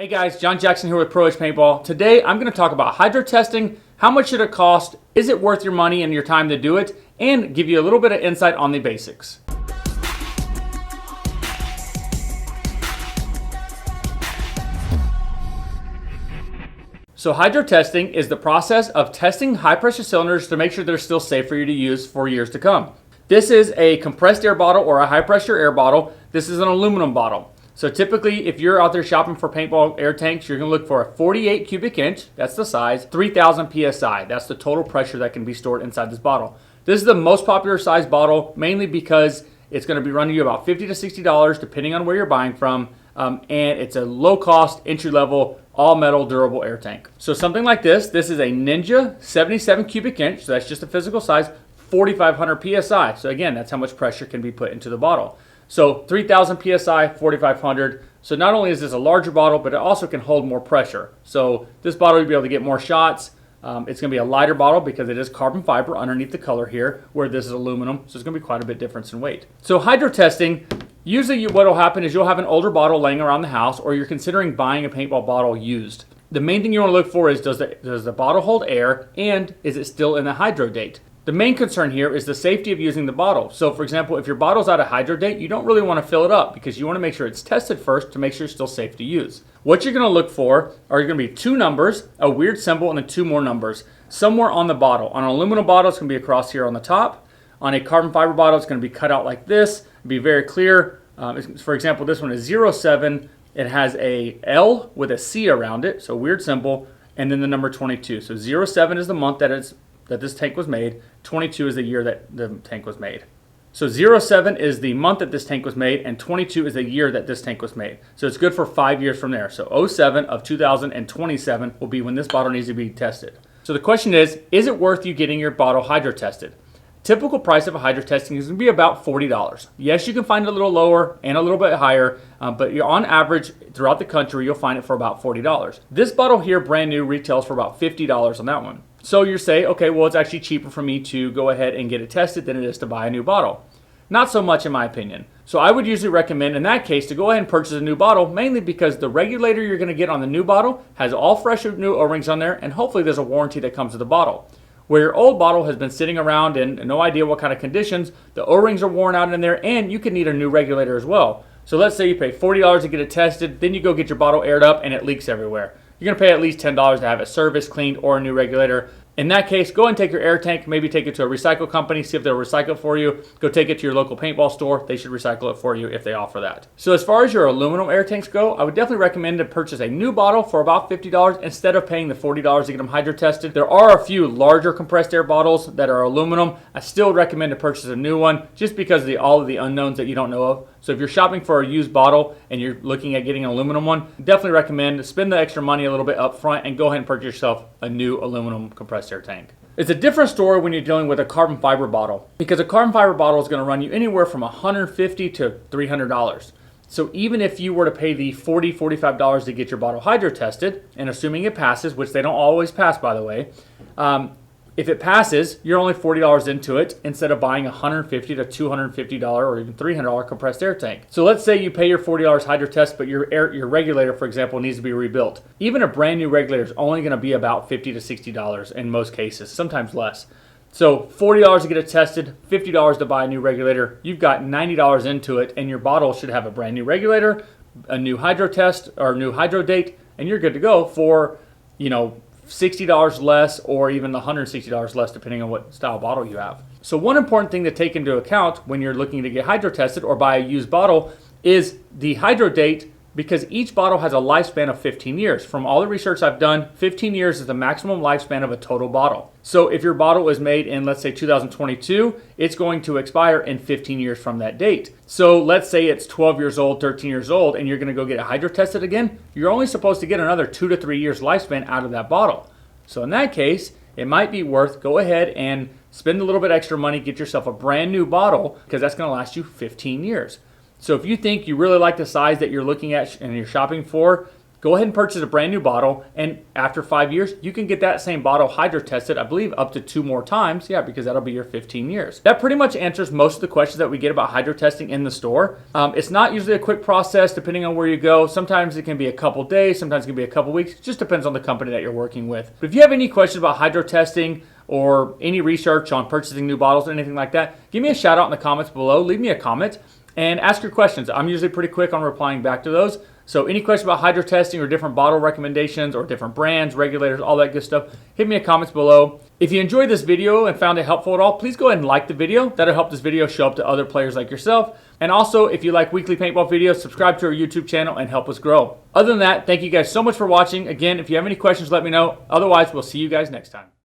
Hey guys, John Jackson here with Edge Paintball. Today I'm going to talk about hydro testing, how much should it cost, is it worth your money and your time to do it, and give you a little bit of insight on the basics. So hydro testing is the process of testing high pressure cylinders to make sure they're still safe for you to use for years to come. This is a compressed air bottle or a high pressure air bottle. This is an aluminum bottle. So typically, if you're out there shopping for paintball air tanks, you're going to look for a 48 cubic inch, that's the size, 3,000 PSI. That's the total pressure that can be stored inside this bottle. This is the most popular size bottle, mainly because it's going to be running you about $50 to $60 depending on where you're buying from, and it's a low-cost, entry-level, all-metal, durable air tank. So something like this is a Ninja 77 cubic inch, so that's just a physical size, 4,500 PSI. So again, that's how much pressure can be put into the bottle. So 3,000 PSI, 4,500. So not only is this a larger bottle, but it also can hold more pressure. So this bottle, you'll be able to get more shots. It's going to be a lighter bottle because it is carbon fiber underneath the color here, where this is aluminum. So it's going to be quite a bit difference in weight. So hydro testing, usually what will happen is you'll have an older bottle laying around the house, or you're considering buying a paintball bottle used. The main thing you want to look for is does the bottle hold air, and is it still in the hydro date? The main concern here is the safety of using the bottle. So for example, if your bottle's out of hydro date, you don't really want to fill it up because you want to make sure it's tested first to make sure it's still safe to use. What you're going to look for are going to be two numbers, a weird symbol, and then two more numbers somewhere on the bottle. On an aluminum bottle, it's going to be across here on the top. On a carbon fiber bottle, it's going to be cut out like this. Be very clear. For example, this one is 07. It has a L with a C around it, so weird symbol, and then the number 22. So 07 is the month that this tank was made. 22 is the year that the tank was made. So 07 is the month that this tank was made, and 22 is the year that this tank was made. So it's good for 5 years from there. So 07 of 2027 will be when this bottle needs to be tested. So the question is it worth you getting your bottle hydro tested? Typical price of a hydro testing is going to be about $40. Yes, you can find it a little lower and a little bit higher, but on average throughout the country, you'll find it for about $40. This bottle here, brand new, retails for about $50 on that one. So you say, okay, well, it's actually cheaper for me to go ahead and get it tested than it is to buy a new bottle. Not so much in my opinion. So I would usually recommend in that case to go ahead and purchase a new bottle, mainly because the regulator you're going to get on the new bottle has all fresh new O-rings on there, and hopefully there's a warranty that comes with the bottle. Where your old bottle has been sitting around in no idea what kind of conditions, the O-rings are worn out in there, and you could need a new regulator as well. So let's say you pay $40 to get it tested, then you go get your bottle aired up and it leaks everywhere. You're going to pay at least $10 to have it serviced, cleaned, or a new regulator. In that case, go and take your air tank, maybe take it to a recycle company, see if they'll recycle it for you. Go take it to your local paintball store. They should recycle it for you if they offer that. So as far as your aluminum air tanks go, I would definitely recommend to purchase a new bottle for about $50 instead of paying the $40 to get them hydro tested. There are a few larger compressed air bottles that are aluminum. I still recommend to purchase a new one just because of all of the unknowns that you don't know of. So if you're shopping for a used bottle and you're looking at getting an aluminum one, definitely recommend to spend the extra money a little bit up front and go ahead and purchase yourself a new aluminum compressed air tank. It's a different story when you're dealing with a carbon fiber bottle, because a carbon fiber bottle is going to run you anywhere from $150 to $300. So even if you were to pay the $40, $45 to get your bottle hydro tested, and assuming it passes, which they don't always pass by the way, if it passes, you're only $40 into it instead of buying a $150 to $250 or even $300 compressed air tank. So let's say you pay your $40 hydro test, but your regulator, for example, needs to be rebuilt. Even a brand new regulator is only going to be about $50 to $60 in most cases, sometimes less. So $40 to get it tested, $50 to buy a new regulator. You've got $90 into it, and your bottle should have a brand new regulator, a new hydro test or new hydro date, and you're good to go for, $60 less or even $160 less depending on what style bottle you have. So one important thing to take into account when you're looking to get hydro tested or buy a used bottle is the hydro date, because each bottle has a lifespan of 15 years. From all the research I've done, 15 years is the maximum lifespan of a total bottle. So if your bottle is made in, let's say 2022, it's going to expire in 15 years from that date. So let's say it's 12 years old, 13 years old, and you're going to go get it hydro tested again, you're only supposed to get another 2 to 3 years lifespan out of that bottle. So in that case, it might be worth go ahead and spend a little bit extra money, get yourself a brand new bottle, because that's going to last you 15 years. So if you think you really like the size that you're looking at and you're shopping for, go ahead and purchase a brand new bottle, and after 5 years, you can get that same bottle hydro-tested, I believe, up to 2 more times. Yeah, because that'll be your 15 years. That pretty much answers most of the questions that we get about hydro-testing in the store. It's not usually a quick process depending on where you go. Sometimes it can be a couple days, sometimes it can be a couple weeks. It just depends on the company that you're working with. But if you have any questions about hydro-testing or any research on purchasing new bottles or anything like that, give me a shout out in the comments below. Leave me a comment and ask your questions. I'm usually pretty quick on replying back to those. So any questions about hydro testing or different bottle recommendations or different brands, regulators, all that good stuff, hit me in the comments below. If you enjoyed this video and found it helpful at all, please go ahead and like the video. That'll help this video show up to other players like yourself. And also, if you like weekly paintball videos, subscribe to our YouTube channel and help us grow. Other than that, thank you guys so much for watching. Again, if you have any questions, let me know. Otherwise, we'll see you guys next time.